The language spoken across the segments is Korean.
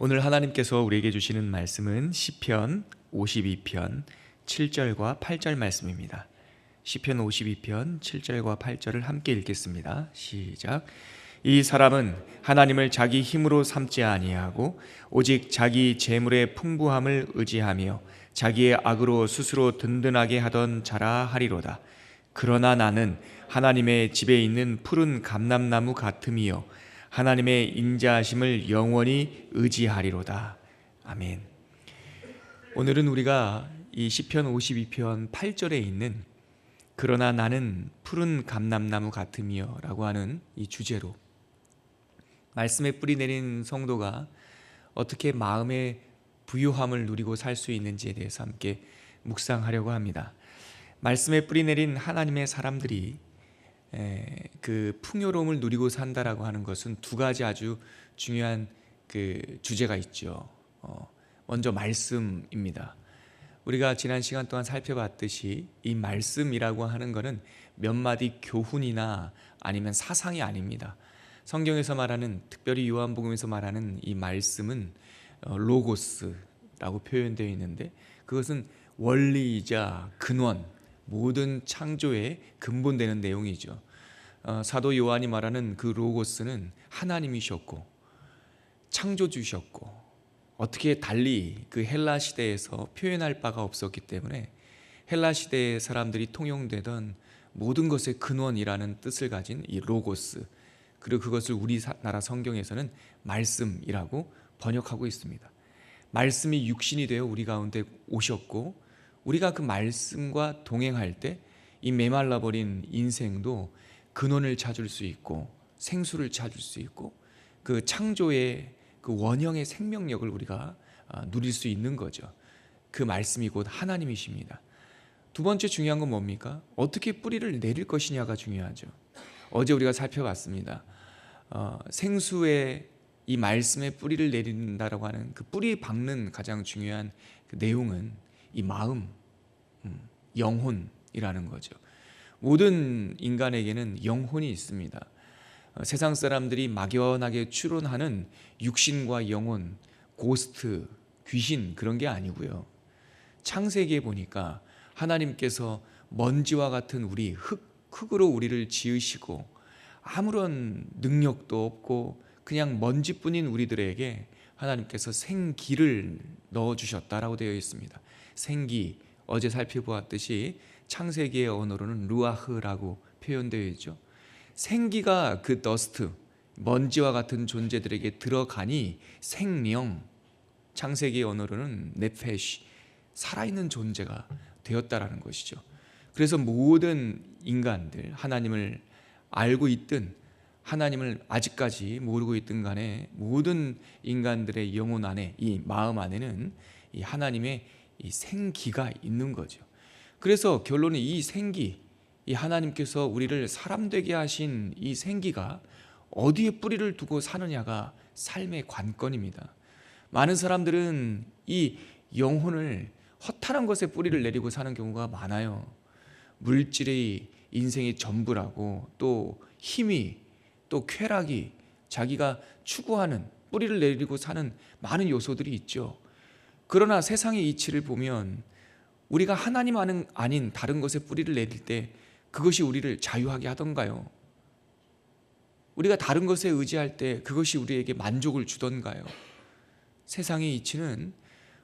오늘 하나님께서 우리에게 주시는 말씀은 시편 52편 7절과 8절 말씀입니다. 시편 52편 7절과 8절을 함께 읽겠습니다. 시작. 이 사람은 하나님을 자기 힘으로 삼지 아니하고 오직 자기 재물의 풍부함을 의지하며 자기의 악으로 스스로 든든하게 하던 자라 하리로다. 그러나 나는 하나님의 집에 있는 푸른 감람나무 같음이요 하나님의 인자하심을 영원히 의지하리로다. 아멘. 오늘은 우리가 이 시편 52편 8절에 있는 그러나 나는 푸른 감람나무 같음이요 라고 하는 이 주제로 말씀에 뿌리 내린 성도가 어떻게 마음의 부유함을 누리고 살 수 있는지에 대해서 함께 묵상하려고 합니다. 말씀에 뿌리 내린 하나님의 사람들이 그 풍요로움을 누리고 산다라고 하는 것은 두 가지 아주 중요한 그 주제가 있죠. 먼저 말씀입니다. 우리가 지난 시간 동안 살펴봤듯이 이 말씀이라고 하는 것은 몇 마디 교훈이나 아니면 사상이 아닙니다. 성경에서 말하는, 특별히 요한복음에서 말하는 이 말씀은 로고스라고 표현되어 있는데, 그것은 원리이자 근원, 모든 창조의 근본되는 내용이죠. 사도 요한이 말하는 그 로고스는 하나님이셨고 창조주셨고, 어떻게 달리 그 헬라 시대에서 표현할 바가 없었기 때문에 헬라 시대의 사람들이 통용되던 모든 것의 근원이라는 뜻을 가진 이 로고스, 그리고 그것을 우리나라 성경에서는 말씀이라고 번역하고 있습니다. 말씀이 육신이 되어 우리 가운데 오셨고, 우리가 그 말씀과 동행할 때 이 메말라버린 인생도 근원을 찾을 수 있고 생수를 찾을 수 있고 그 창조의 그 원형의 생명력을 우리가 누릴 수 있는 거죠. 그 말씀이 곧 하나님이십니다. 두 번째 중요한 건 뭡니까? 어떻게 뿌리를 내릴 것이냐가 중요하죠. 어제 우리가 살펴봤습니다. 생수의 이 말씀에 뿌리를 내린다라고 하는 그 뿌리 박는 가장 중요한 그 내용은 이 마음, 영혼이라는 거죠. 모든 인간에게는 영혼이 있습니다. 세상 사람들이 막연하게 추론하는 육신과 영혼, 고스트, 귀신, 그런 게 아니고요. 창세기에 보니까 하나님께서 먼지와 같은 우리 흙으로 우리를 지으시고 아무런 능력도 없고 그냥 먼지뿐인 우리들에게 하나님께서 생기를 넣어주셨다라고 되어 있습니다. 생기, 어제 살펴보았듯이 창세기의 언어로는 루아흐라고 표현되어 있죠. 생기가 그 더스트, 먼지와 같은 존재들에게 들어가니 생명, 창세기의 언어로는 네페시, 살아있는 존재가 되었다라는 것이죠. 그래서 모든 인간들, 하나님을 알고 있든 하나님을 아직까지 모르고 있든 간에 모든 인간들의 영혼 안에, 이 마음 안에는 이 하나님의 이 생기가 있는 거죠. 그래서 결론은 이 생기, 이 하나님께서 우리를 사람 되게 하신 이 생기가 어디에 뿌리를 두고 사느냐가 삶의 관건입니다. 많은 사람들은 이 영혼을 허탄한 것에 뿌리를 내리고 사는 경우가 많아요. 물질이 인생의 전부라고, 또 힘이, 또 쾌락이 자기가 추구하는, 뿌리를 내리고 사는 많은 요소들이 있죠. 그러나 세상의 이치를 보면 우리가 하나님 아닌 다른 것에 뿌리를 내릴 때 그것이 우리를 자유하게 하던가요? 우리가 다른 것에 의지할 때 그것이 우리에게 만족을 주던가요? 세상의 이치는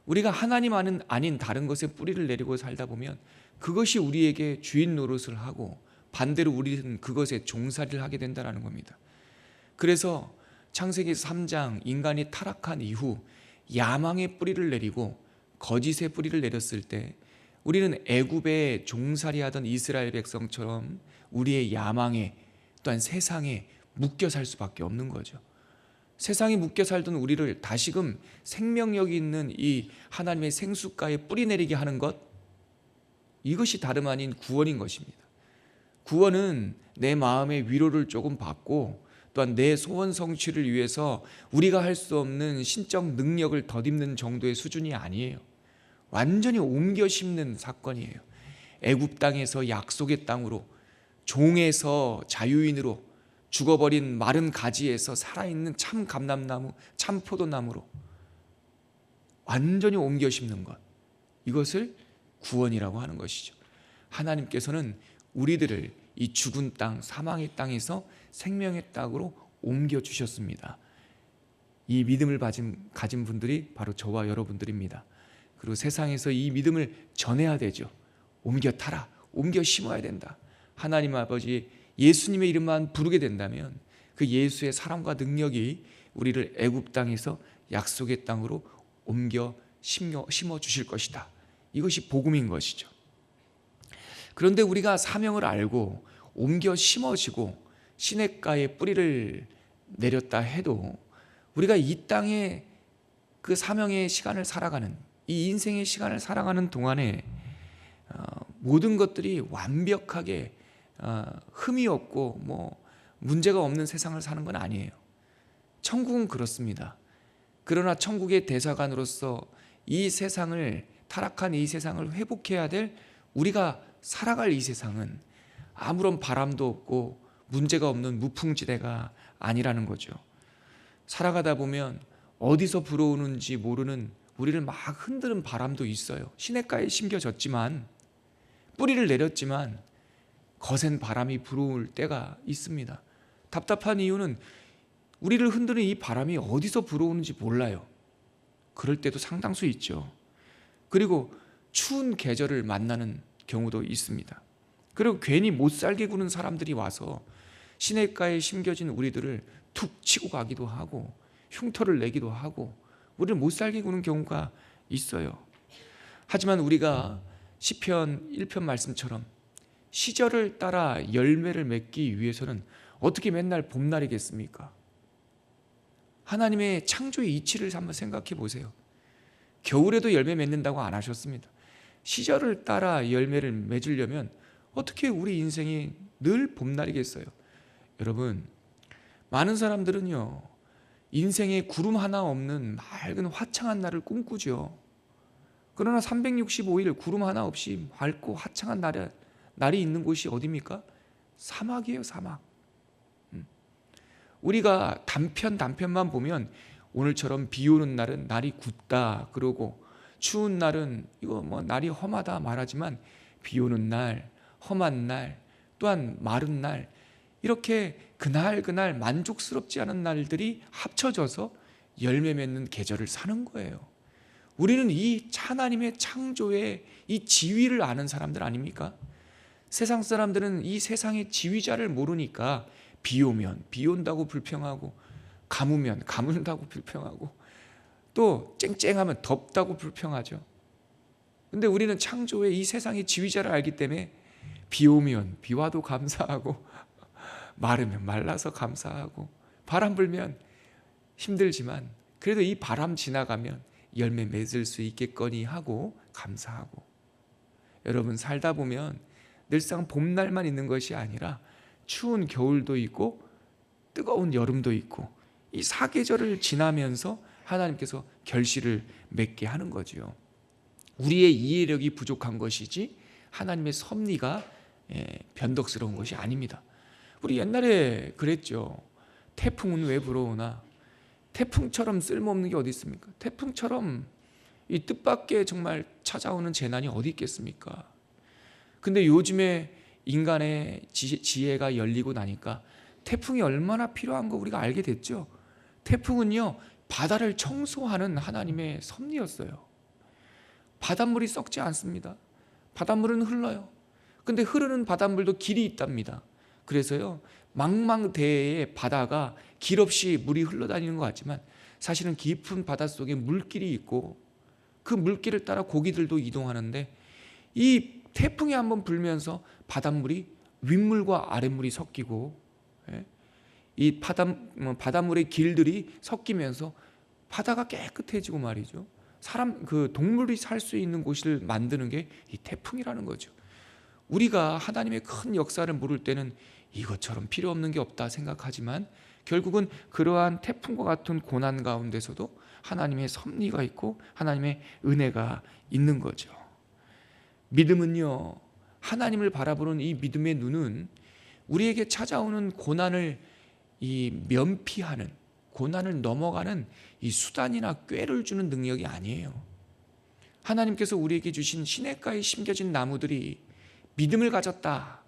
우리가 하나님 아닌 다른 것에 뿌리를 내리고 살다 보면 그것이 우리에게 주인 노릇을 하고 반대로 우리는 그것에 종살이를 하게 된다는 겁니다. 그래서 창세기 3장, 인간이 타락한 이후 야망의 뿌리를 내리고 거짓의 뿌리를 내렸을 때 우리는 애굽에 종살이하던 이스라엘 백성처럼 우리의 야망에, 또한 세상에 묶여 살 수밖에 없는 거죠. 세상에 묶여 살던 우리를 다시금 생명력이 있는 이 하나님의 생수가에 뿌리 내리게 하는 것, 이것이 다름 아닌 구원인 것입니다. 구원은 내 마음의 위로를 조금 받고 또한 내 소원 성취를 위해서 우리가 할 수 없는 신적 능력을 덧입는 정도의 수준이 아니에요. 완전히 옮겨 심는 사건이에요. 애굽 땅에서 약속의 땅으로, 종에서 자유인으로, 죽어버린 마른 가지에서 살아있는 참 감람나무, 참 포도나무로 완전히 옮겨 심는 것, 이것을 구원이라고 하는 것이죠. 하나님께서는 우리들을 이 죽은 땅, 사망의 땅에서 생명의 땅으로 옮겨 주셨습니다. 이 믿음을 가진 분들이 바로 저와 여러분들입니다. 그리고 세상에서 이 믿음을 전해야 되죠. 옮겨 타라, 옮겨 심어야 된다. 하나님 아버지 예수님의 이름만 부르게 된다면 그 예수의 사랑과 능력이 우리를 애굽 땅에서 약속의 땅으로 옮겨 심어 주실 것이다. 이것이 복음인 것이죠. 그런데 우리가 사명을 알고 옮겨 심어지고 시냇가에 뿌리를 내렸다 해도 우리가 이 땅에 그 사명의 시간을 살아가는, 이 인생의 시간을 살아가는 동안에 모든 것들이 완벽하게 흠이 없고 문제가 없는 세상을 사는 건 아니에요. 천국은 그렇습니다. 그러나 천국의 대사관으로서 이 세상을, 타락한 이 세상을 회복해야 될 우리가 살아갈 이 세상은 아무런 바람도 없고 문제가 없는 무풍지대가 아니라는 거죠. 살아가다 보면 어디서 불어오는지 모르는 우리를 막 흔드는 바람도 있어요. 시냇가에 심겨졌지만, 뿌리를 내렸지만 거센 바람이 불어올 때가 있습니다. 답답한 이유는 우리를 흔드는 이 바람이 어디서 불어오는지 몰라요. 그럴 때도 상당수 있죠. 그리고 추운 계절을 만나는 경우도 있습니다. 그리고 괜히 못 살게 구는 사람들이 와서 시냇가에 심겨진 우리들을 툭 치고 가기도 하고 흉터를 내기도 하고 우리를 못 살게 구는 경우가 있어요. 하지만 우리가 시편 1편 말씀처럼 시절을 따라 열매를 맺기 위해서는 어떻게 맨날 봄날이겠습니까? 하나님의 창조의 이치를 한번 생각해 보세요. 겨울에도 열매 맺는다고 안 하셨습니다. 시절을 따라 열매를 맺으려면 어떻게 우리 인생이 늘 봄날이겠어요? 여러분, 많은 사람들은요, 인생에 구름 하나 없는 맑은 화창한 날을 꿈꾸죠. 그러나 365일 구름 하나 없이 맑고 화창한 날이 있는 곳이 어디입니까? 사막이에요, 사막. 우리가 단편만 보면 오늘처럼 비 오는 날은 날이 굳다 그러고 추운 날은 이거 날이 험하다 말하지만 비 오는 날, 험한 날, 또한 마른 날, 이렇게 그날 만족스럽지 않은 날들이 합쳐져서 열매 맺는 계절을 사는 거예요. 우리는 이 하나님의 창조의 이 지위를 아는 사람들 아닙니까? 세상 사람들은 이 세상의 지위자를 모르니까 비 오면 비 온다고 불평하고, 가무면 가문다고 불평하고, 또 쨍쨍하면 덥다고 불평하죠. 근데 우리는 창조의 이 세상의 지위자를 알기 때문에 비 오면 비 와도 감사하고, 마르면 말라서 감사하고, 바람 불면 힘들지만 그래도 이 바람 지나가면 열매 맺을 수 있겠거니 하고 감사하고. 여러분, 살다 보면 늘상 봄날만 있는 것이 아니라 추운 겨울도 있고 뜨거운 여름도 있고 이 사계절을 지나면서 하나님께서 결실을 맺게 하는 거지요. 우리의 이해력이 부족한 것이지 하나님의 섭리가 변덕스러운 것이 아닙니다. 우리 옛날에 그랬죠. 태풍은 왜 불어오나? 태풍처럼 쓸모없는 게 어디 있습니까? 태풍처럼 이 뜻밖의 정말 찾아오는 재난이 어디 있겠습니까? 근데 요즘에 인간의 지혜가 열리고 나니까 태풍이 얼마나 필요한 거 우리가 알게 됐죠. 태풍은요, 바다를 청소하는 하나님의 섭리였어요. 바닷물이 썩지 않습니다. 바닷물은 흘러요. 근데 흐르는 바닷물도 길이 있답니다. 그래서요, 망망대해의 바다가 길 없이 물이 흘러다니는 것 같지만 사실은 깊은 바닷속에 물길이 있고 그 물길을 따라 고기들도 이동하는데, 이 태풍이 한번 불면서 바닷물이 윗물과 아랫물이 섞이고, 이 바닷물의 길들이 섞이면서 바다가 깨끗해지고 말이죠. 동물이 살 수 있는 곳을 만드는 게 이 태풍이라는 거죠. 우리가 하나님의 큰 역사를 모를 때는 이것처럼 필요 없는 게 없다 생각하지만 결국은 그러한 태풍과 같은 고난 가운데서도 하나님의 섭리가 있고 하나님의 은혜가 있는 거죠. 믿음은요, 하나님을 바라보는 이 믿음의 눈은 우리에게 찾아오는 고난을 면피하는, 고난을 넘어가는 이 수단이나 꾀를 주는 능력이 아니에요. 하나님께서 우리에게 주신 시냇가에 심겨진 나무들이 믿음을 가졌다,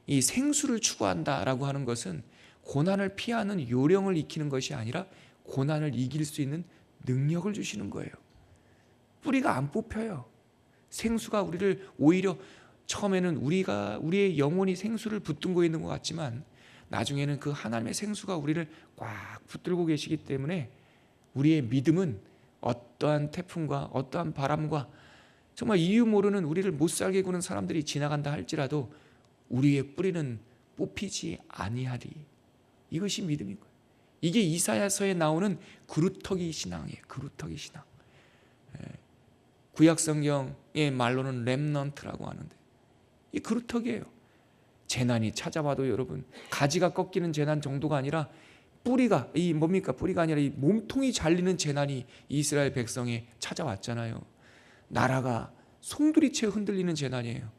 이 생수를 추구한다라고 하는 것은 고난을 피하는 요령을 익히는 것이 아니라 고난을 이길 수 있는 능력을 주시는 거예요. 뿌리가 안 뽑혀요. 생수가 우리를 오히려 처음에는 우리의 영혼이 생수를 붙들고 있는 것 같지만 나중에는 그 하나님의 생수가 우리를 꽉 붙들고 계시기 때문에 우리의 믿음은 어떠한 태풍과 어떠한 바람과 정말 이유 모르는 우리를 못 살게 구는 사람들이 지나간다 할지라도 우리의 뿌리는 뽑히지 아니하리. 이것이 믿음인 거예요. 이게 이사야서에 나오는 그루터기 신앙이에요. 그루터기 신앙. 구약 성경의 말로는 렘넌트라고 하는데 이 그루터기예요. 재난이 찾아와도 여러분 가지가 꺾이는 재난 정도가 아니라 뿌리가 뿌리가 아니라 이 몸통이 잘리는 재난이 이스라엘 백성에 찾아왔잖아요. 나라가 송두리째 흔들리는 재난이에요.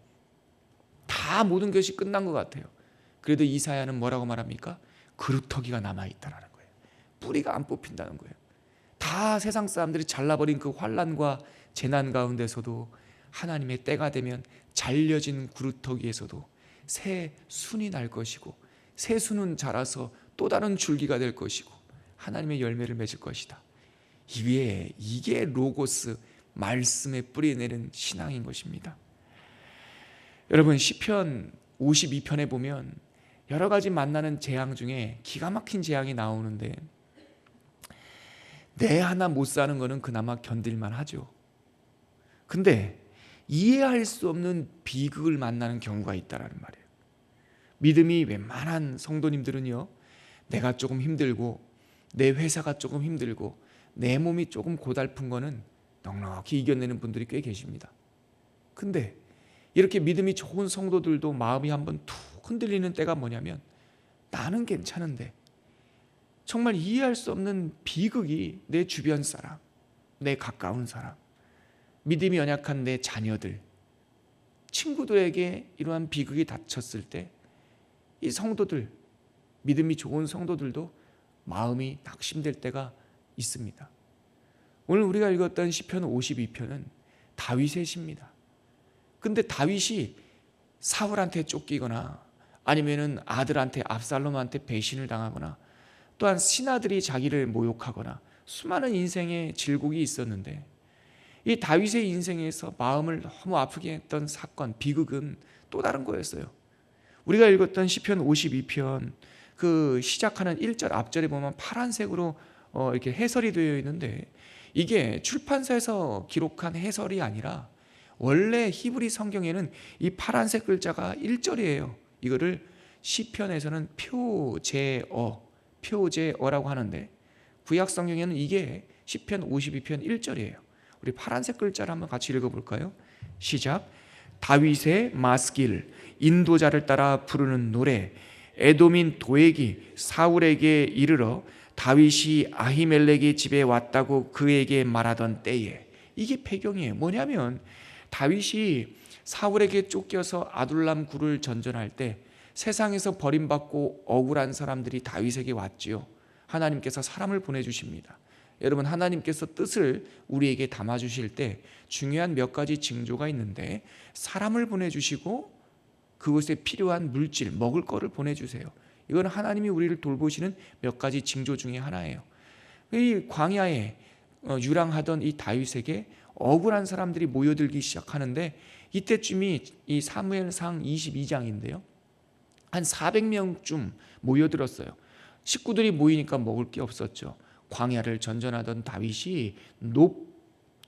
다 모든 것이 끝난 것 같아요. 그래도 이사야는 뭐라고 말합니까? 그루터기가 남아있다라는 거예요. 뿌리가 안 뽑힌다는 거예요. 다 세상 사람들이 잘라버린 그 환난과 재난 가운데서도 하나님의 때가 되면 잘려진 그루터기에서도 새 순이 날 것이고 새 순은 자라서 또 다른 줄기가 될 것이고 하나님의 열매를 맺을 것이다. 이게 로고스 말씀에 뿌리내는 신앙인 것입니다. 여러분 시편 52편에 보면 여러 가지 만나는 재앙 중에 기가 막힌 재앙이 나오는데 내 하나 못 사는 거는 그나마 견딜만 하죠. 근데 이해할 수 없는 비극을 만나는 경우가 있다는 말이에요. 믿음이 웬만한 성도님들은요, 내가 조금 힘들고 내 회사가 조금 힘들고 내 몸이 조금 고달픈 거는 넉넉히 이겨내는 분들이 꽤 계십니다. 근데 이렇게 믿음이 좋은 성도들도 마음이 한번 툭 흔들리는 때가 뭐냐면 나는 괜찮은데 정말 이해할 수 없는 비극이 내 주변 사람, 내 가까운 사람, 믿음이 연약한 내 자녀들, 친구들에게 이러한 비극이 닥쳤을 때 이 성도들, 믿음이 좋은 성도들도 마음이 낙심될 때가 있습니다. 오늘 우리가 읽었던 시편 52편은 다윗의 시입니다. 근데 다윗이 사울한테 쫓기거나 아니면은 아들한테 압살롬한테 배신을 당하거나 또한 신하들이 자기를 모욕하거나 수많은 인생의 질곡이 있었는데 이 다윗의 인생에서 마음을 너무 아프게 했던 사건, 비극은 또 다른 거였어요. 우리가 읽었던 시편 52편 그 시작하는 1절 앞절에 보면 파란색으로 이렇게 해설이 되어 있는데 이게 출판사에서 기록한 해설이 아니라 원래 히브리 성경에는 이 파란색 글자가 1절이에요. 이거를 시편에서는 표제어라고 하는데 구약 성경에는 이게 시편 52편 1절이에요. 우리 파란색 글자를 한번 같이 읽어볼까요? 시작. 다윗의 마스길, 인도자를 따라 부르는 노래, 에돔인 도액이 사울에게 이르러 다윗이 아히멜렉의 집에 왔다고 그에게 말하던 때에, 이게 배경이에요. 뭐냐면 다윗이 사울에게 쫓겨서 아둘람 굴을 전전할 때 세상에서 버림받고 억울한 사람들이 다윗에게 왔지요. 하나님께서 사람을 보내주십니다. 여러분, 하나님께서 뜻을 우리에게 담아주실 때 중요한 몇 가지 징조가 있는데 사람을 보내주시고 그곳에 필요한 물질, 먹을 거를 보내주세요. 이건 하나님이 우리를 돌보시는 몇 가지 징조 중에 하나예요. 이 광야에 유랑하던 이 다윗에게 억울한 사람들이 모여들기 시작하는데 이때쯤이 이 사무엘상 22장인데요. 한 400명쯤 모여들었어요. 식구들이 모이니까 먹을 게 없었죠. 광야를 전전하던 다윗이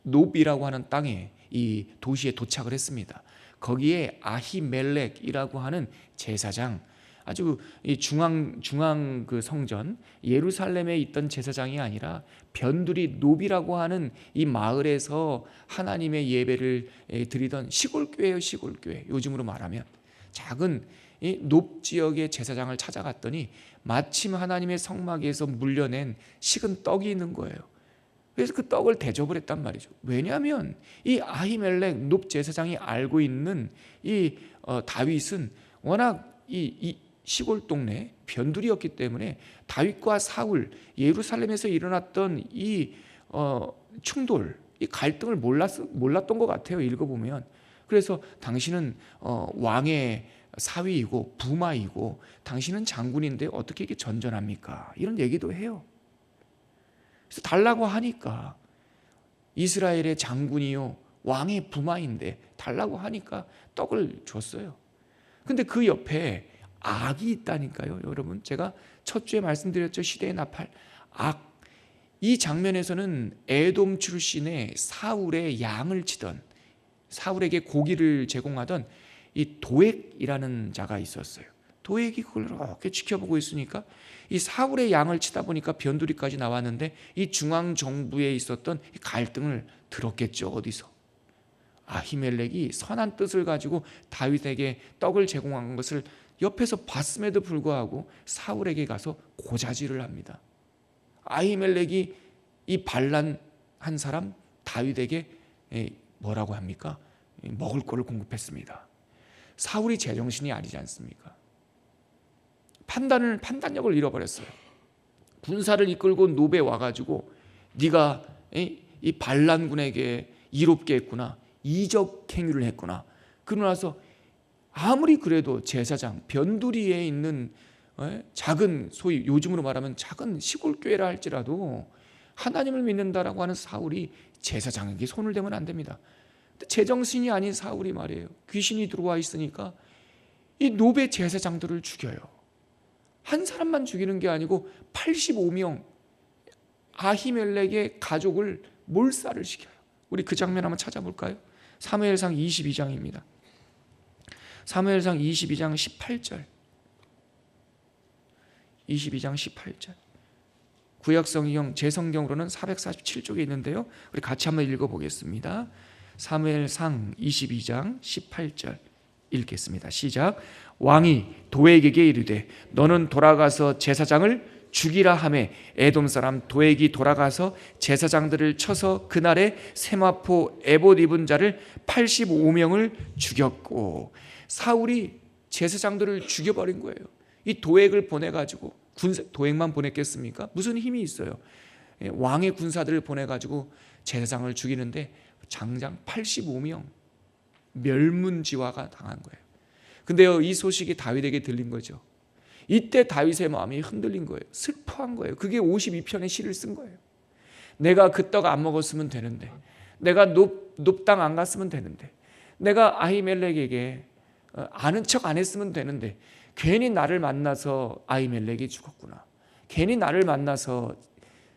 놉이라고 하는 땅에 이 도시에 도착을 했습니다. 거기에 아히멜렉이라고 하는 제사장, 아주 이 중앙 그 성전 예루살렘에 있던 제사장이 아니라 변두리 놉이라고 하는 이 마을에서 하나님의 예배를 드리던 시골교회예요. 시골교회. 요즘으로 말하면 작은 이 놉 지역의 제사장을 찾아갔더니 마침 하나님의 성막에서 물려낸 식은 떡이 있는 거예요. 그래서 그 떡을 대접을 했단 말이죠. 왜냐하면 이 아히멜렉 놉 제사장이 알고 있는 이 다윗은 워낙 이 시골 동네 변두리였기 때문에 다윗과 사울, 예루살렘에서 일어났던 이 충돌, 이 갈등을 몰랐던 것 같아요. 읽어보면. 그래서 당신은 왕의 사위이고 부마이고 당신은 장군인데 어떻게 이렇게 전전합니까? 이런 얘기도 해요. 그래서 달라고 하니까, 이스라엘의 장군이요 왕의 부마인데 달라고 하니까 떡을 줬어요. 근데 그 옆에 악이 있다니까요. 여러분, 제가 첫 주에 말씀드렸죠. 시대의 나팔, 악. 이 장면에서는 에돔 출신의 사울의 양을 치던, 사울에게 고기를 제공하던 이 도액이라는 자가 있었어요. 도액이 그걸 이렇게 지켜보고 있으니까 이 사울의 양을 치다 보니까 변두리까지 나왔는데, 이 중앙 정부에 있었던 갈등을 들었겠죠. 어디서? 아히멜렉이 선한 뜻을 가지고 다윗에게 떡을 제공한 것을 옆에서 봤음에도 불구하고 사울에게 가서 고자질을 합니다. 아히멜렉이 이 반란한 사람 다윗에게 뭐라고 합니까? 먹을 거를 공급했습니다. 사울이 제정신이 아니지 않습니까? 판단력을 잃어버렸어요. 군사를 이끌고 노베 와가지고 네가 이 반란군에게 이롭게 했구나, 이적 행위를 했구나. 그러고 나서 아무리 그래도 제사장, 변두리에 있는 작은, 소위 요즘으로 말하면 작은 시골 교회라 할지라도 하나님을 믿는다라고 하는 사울이 제사장에게 손을 대면 안 됩니다. 제정신이 아닌 사울이 말이에요, 귀신이 들어와 있으니까 이 노베 제사장들을 죽여요. 한 사람만 죽이는 게 아니고 85명 아히멜렉의 가족을 몰살을 시켜요. 우리 그 장면 한번 찾아볼까요? 사무엘상 22장입니다. 사무엘상 22장 18절. 22장 18절. 구약성경, 제 성경으로는 447쪽에 있는데요. 우리 같이 한번 읽어보겠습니다. 사무엘상 22장 18절 읽겠습니다. 시작. 왕이 도액에게 이르되 너는 돌아가서 제사장을 죽이라 하매 에돔 사람 도액이 돌아가서 제사장들을 쳐서 그날에 세마포 에봇 입은 자를 85명을 죽였고, 사울이 제사장들을 죽여버린 거예요. 이 도액을 보내가지고, 도액만 보냈겠습니까? 무슨 힘이 있어요? 왕의 군사들을 보내가지고 제사장을 죽이는데 장장 85명 멸문지화가 당한 거예요. 근데요, 이 소식이 다윗에게 들린 거죠. 이때 다윗의 마음이 흔들린 거예요. 슬퍼한 거예요. 그게 52편의 시를 쓴 거예요. 내가 그 떡 안 먹었으면 되는데, 내가 높당 안 갔으면 되는데, 내가 아히멜렉에게 아는 척 안 했으면 되는데, 괜히 나를 만나서 아히멜렉이 죽었구나. 괜히 나를 만나서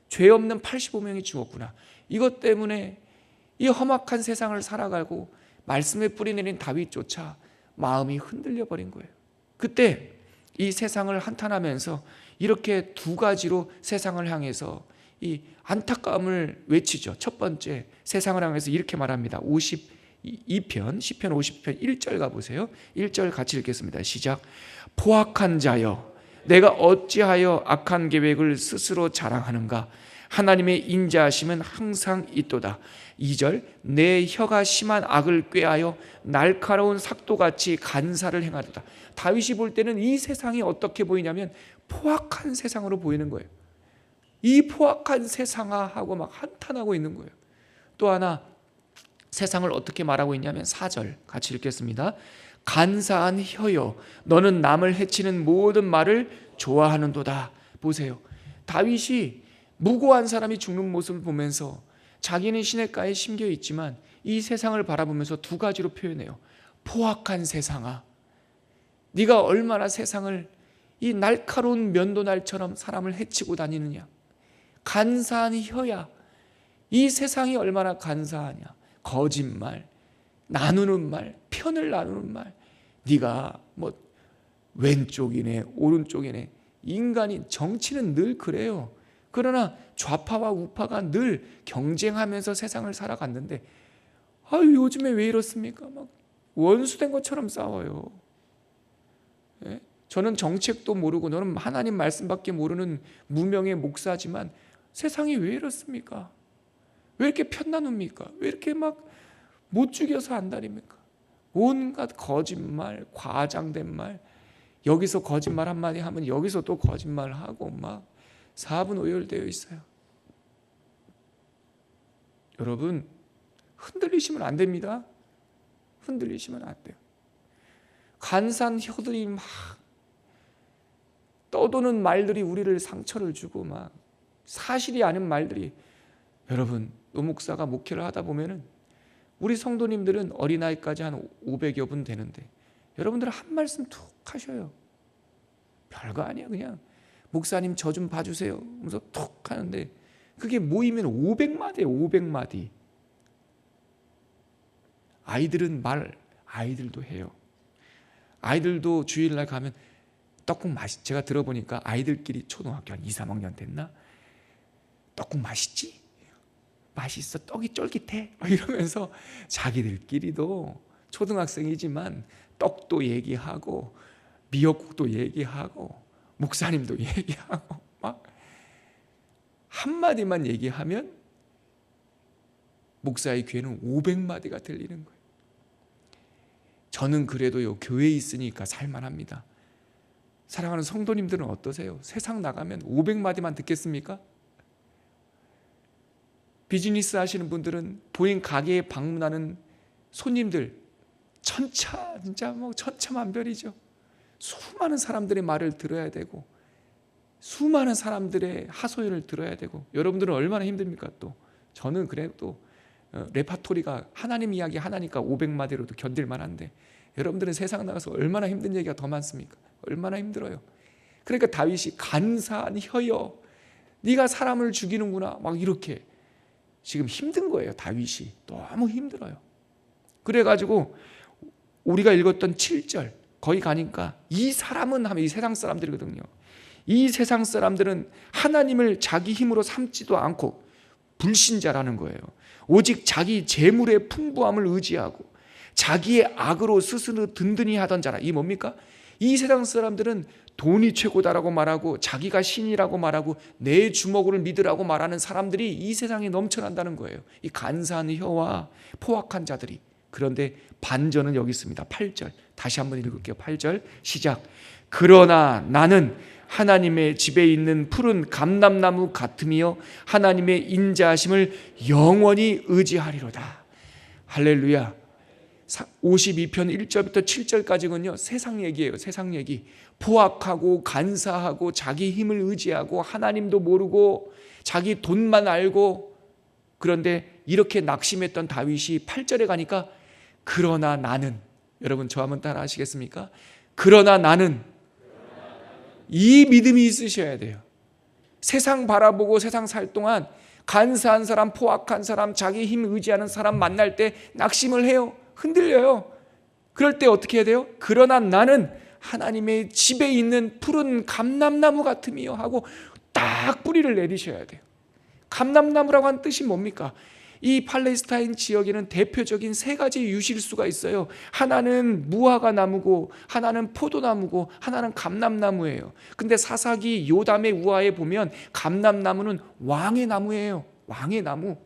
죄 없는 85명이 죽었구나. 이것 때문에 이 험악한 세상을 살아가고 말씀에 뿌리 내린 다윗조차 마음이 흔들려 버린 거예요. 그때 이 세상을 한탄하면서 이렇게 두 가지로 세상을 향해서 이 안타까움을 외치죠. 첫 번째, 세상을 향해서 이렇게 말합니다. 52편, 시편 50편 1절 가보세요. 1절 같이 읽겠습니다. 시작. 포악한 자여, 내가 어찌하여 악한 계획을 스스로 자랑하는가? 하나님의 인자하심은 항상 있도다. 2절, 내 혀가 심한 악을 꾀하여 날카로운 삭도같이 간사를 행하도다. 다윗이 볼 때는 이 세상이 어떻게 보이냐면 포악한 세상으로 보이는 거예요. 이 포악한 세상하고 막 한탄하고 있는 거예요. 또 하나 세상을 어떻게 말하고 있냐면 4절 같이 읽겠습니다. 간사한 혀여, 너는 남을 해치는 모든 말을 좋아하는도다. 보세요, 다윗이 무고한 사람이 죽는 모습을 보면서 자기는 시냇가에 심겨 있지만 이 세상을 바라보면서 두 가지로 표현해요. 포악한 세상아, 네가 얼마나 세상을 이 날카로운 면도날처럼 사람을 해치고 다니느냐. 간사한 혀야, 이 세상이 얼마나 간사하냐. 거짓말, 나누는 말, 편을 나누는 말. 네가 뭐 왼쪽이네 오른쪽이네. 인간이, 정치는 늘 그래요. 그러나 좌파와 우파가 늘 경쟁하면서 세상을 살아갔는데, 요즘에 왜 이렇습니까? 막 원수된 것처럼 싸워요. 예? 저는 정책도 모르고, 너는 하나님 말씀밖에 모르는 무명의 목사지만 세상이 왜 이렇습니까? 왜 이렇게 편 나눕니까? 왜 이렇게 막 못 죽여서 안달입니까? 온갖 거짓말, 과장된 말, 여기서 거짓말 한마디 하면 여기서 또 거짓말하고 막 사분 오열되어 있어요. 여러분, 흔들리시면 안 됩니다. 흔들리시면 안 돼요. 간사한 혀들이 막 떠도는 말들이 우리를 상처를 주고 막 사실이 아닌 말들이, 여러분, 노목사가 목회를 하다 보면은 우리 성도님들은 어린아이까지 한 500여 분 되는데 여러분들은 한 말씀 툭 하셔요. 별거 아니야. 그냥 목사님 저 좀 봐주세요 하면서 툭 하는데 그게 모이면 500마디예요. 500마디. 아이들은 아이들도 해요. 아이들도 주일날 가면 떡국 제가 들어보니까 아이들끼리 초등학교 한 2, 3학년 됐나? 떡국 맛있지? 맛있어. 떡이 쫄깃해. 이러면서 자기들끼리도 초등학생이지만 떡도 얘기하고 미역국도 얘기하고 목사님도 얘기하고 막 한마디만 얘기하면 목사의 귀에는 500마디가 들리는 거예요. 저는 그래도요, 교회에 있으니까 살만합니다. 사랑하는 성도님들은 어떠세요? 세상 나가면 500마디만 듣겠습니까? 비즈니스 하시는 분들은 본인 가게에 방문하는 손님들 진짜 뭐 천차만별이죠. 수많은 사람들의 말을 들어야 되고 수많은 사람들의 하소연을 들어야 되고, 여러분들은 얼마나 힘듭니까? 또 저는 그래도 레파토리가 하나님 이야기 하나니까 500마디로도 견딜 만한데 여러분들은 세상 나가서 얼마나 힘든 얘기가 더 많습니까? 얼마나 힘들어요. 그러니까 다윗이 간사한 혀여 네가 사람을 죽이는구나 막 이렇게 지금 힘든 거예요. 다윗이 너무 힘들어요. 그래가지고 우리가 읽었던 7절 거기 가니까 이 사람은 하면 이 세상 사람들이거든요. 이 세상 사람들은 하나님을 자기 힘으로 삼지도 않고 불신자라는 거예요. 오직 자기 재물의 풍부함을 의지하고 자기의 악으로 스스로 든든히 하던 자라. 이 뭡니까? 이 세상 사람들은 돈이 최고다라고 말하고 자기가 신이라고 말하고 내 주먹을 믿으라고 말하는 사람들이 이 세상에 넘쳐난다는 거예요. 이 간사한 혀와 포악한 자들이. 그런데 반전은 여기 있습니다. 8절 다시 한번 읽을게요. 8절 시작. 그러나 나는 하나님의 집에 있는 푸른 감람나무 같으며 하나님의 인자하심을 영원히 의지하리로다. 할렐루야. 52편 1절부터 7절까지는요 세상 얘기예요. 세상 얘기. 포악하고 간사하고 자기 힘을 의지하고 하나님도 모르고 자기 돈만 알고, 그런데 이렇게 낙심했던 다윗이 8절에 가니까 그러나 나는, 여러분 저 한번 따라 하시겠습니까? 그러나 나는, 이 믿음이 있으셔야 돼요. 세상 바라보고 세상 살 동안 간사한 사람, 포악한 사람, 자기 힘 의지하는 사람 만날 때 낙심을 해요. 흔들려요. 그럴 때 어떻게 해야 돼요? 그러나 나는 하나님의 집에 있는 푸른 감람나무 같으며 하고 딱 뿌리를 내리셔야 돼요. 감람나무라고 하는 뜻이 뭡니까? 이 팔레스타인 지역에는 대표적인 세 가지 유실수가 있어요. 하나는 무화과 나무고 하나는 포도나무고 하나는 감람나무예요. 근데 사사기 요담의 우화에 보면 감람나무는 왕의 나무예요. 왕의 나무.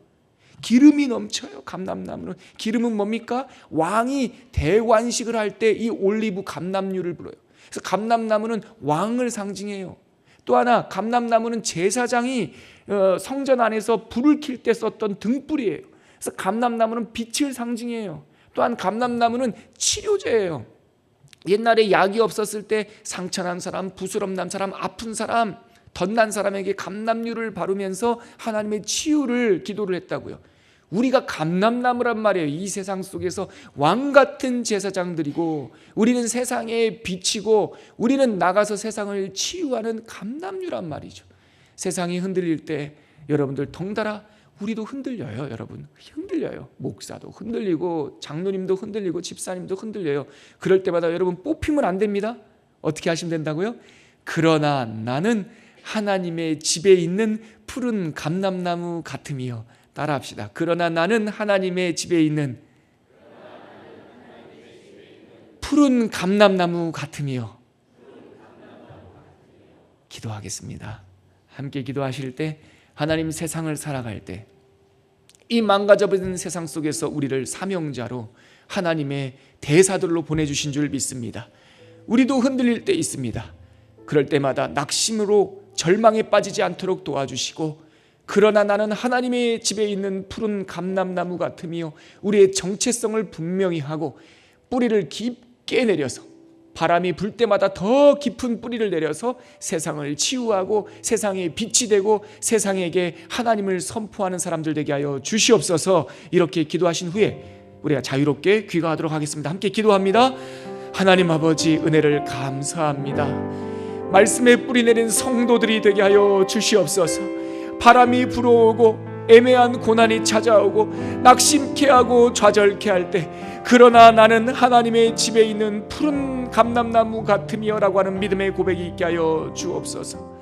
기름이 넘쳐요. 감람나무는. 기름은 뭡니까? 왕이 대관식을 할 때 이 올리브 감람류를 불어요. 그래서 감람나무는 왕을 상징해요. 또 하나, 감람나무는 제사장이 성전 안에서 불을 킬 때 썼던 등불이에요. 그래서 감람나무는 빛을 상징해요. 또한 감람나무는 치료제예요. 옛날에 약이 없었을 때 상처난 사람, 부스럼 난 사람, 아픈 사람, 덧난 사람에게 감람류를 바르면서 하나님의 치유를 기도를 했다고요. 우리가 감람나무란 말이에요. 이 세상 속에서 왕같은 제사장들이고 우리는 세상의 빛이고 우리는 나가서 세상을 치유하는 감람류란 말이죠. 세상이 흔들릴 때 여러분들 덩달아 우리도 흔들려요. 여러분 흔들려요. 목사도 흔들리고 장로님도 흔들리고 집사님도 흔들려요. 그럴 때마다 여러분 뽑히면 안 됩니다. 어떻게 하시면 된다고요? 그러나 나는 하나님의 집에 있는 푸른 감람나무 같으며, 따라합시다. 그러나 나는 하나님의 집에 있는 푸른 감람나무 같으며. 기도하겠습니다. 함께 기도하실 때 하나님, 세상을 살아갈 때 이 망가져버린 세상 속에서 우리를 사명자로 하나님의 대사들로 보내주신 줄 믿습니다. 우리도 흔들릴 때 있습니다. 그럴 때마다 낙심으로 절망에 빠지지 않도록 도와주시고, 그러나 나는 하나님의 집에 있는 푸른 감람나무 같으며 우리의 정체성을 분명히 하고 뿌리를 깊게 내려서 바람이 불 때마다 더 깊은 뿌리를 내려서 세상을 치유하고 세상에 빛이 되고 세상에게 하나님을 선포하는 사람들 되게 하여 주시옵소서. 이렇게 기도하신 후에 우리가 자유롭게 귀가하도록 하겠습니다. 함께 기도합니다. 하나님 아버지, 은혜를 감사합니다. 말씀에 뿌리 내린 성도들이 되게 하여 주시옵소서. 바람이 불어오고 애매한 고난이 찾아오고 낙심케 하고 좌절케 할 때, 그러나 나는 하나님의 집에 있는 푸른 감람나무 같으며 라고 하는 믿음의 고백이 있게 하여 주옵소서.